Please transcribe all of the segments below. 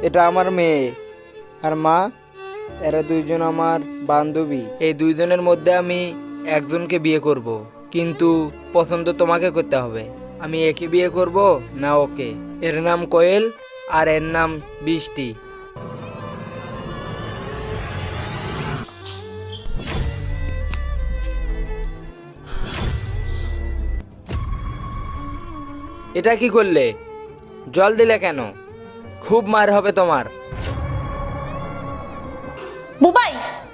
এটা আমার মেয়ে। আর মা, এরা দুইজন আমার বান্ধবী। এই দুইজনের মধ্যে আমি একজনকে বিয়ে করব, কিন্তু পছন্দ তোমাকে করতে হবে। আমি একে বিয়ে করব না ওকে? এর নাম কোয়েল আর এর নাম বৃষ্টি। এটা কি করলে? জল দিলে কেন? খুব মার হবে তোমার। বুবাই,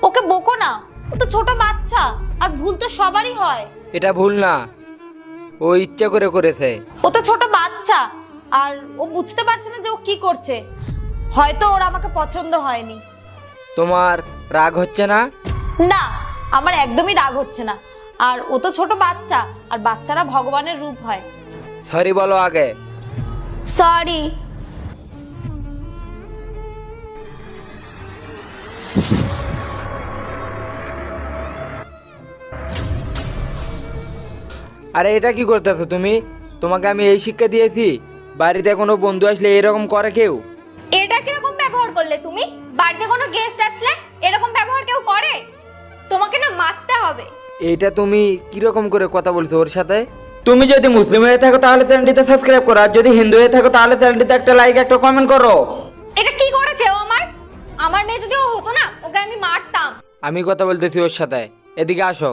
ওকে বকো না, ও তো ছোট বাচ্চা, আর ভুল তো সবারই হয়। এটা ভুল না, ও ইচ্ছা করে করেছে। ও তো ছোট বাচ্চা, আর ও বুঝতে পারছে না যে ও কি করছে। হয়তো ওর আমাকে পছন্দ হয়নি। তোমার রাগ হচ্ছে না? না, আমার একদমই রাগ হচ্ছে না। আর ও তো ছোট বাচ্চা, আর বাচ্চারা ভগবানের রূপ হয়। সরি বলো আগে। সরি। আরে এটা কি করতেছো তুমি? তোমাকে আমি এই শিক্ষা দিয়েছি? বাড়িতে কোনো বন্ধু আসলে এরকম করে কেউ? এটা কিরকম ব্যবহার করলে তুমি? বাড়িতে কোনো গেস্ট আসলে এরকম ব্যবহার কেউ করে? তোমাকে না মারতে হবে। এইটা তুমি কিরকম করে কথা বলছো ওর সাথে? তুমি যদি মুসলিম হয়ে থাকো তাহলে চ্যানেলটিতে সাবস্ক্রাইব করো, আর যদি হিন্দু হয়ে থাকো তাহলে চ্যানেলটিতে একটা লাইক একটা কমেন্ট করো। এটা কি করেছে ও? আমার মেয়ে যদি ও হতো না, ওকে আমি মারতাম। আমি কথা বলতেছি ওর সাথে, এদিকে আসো।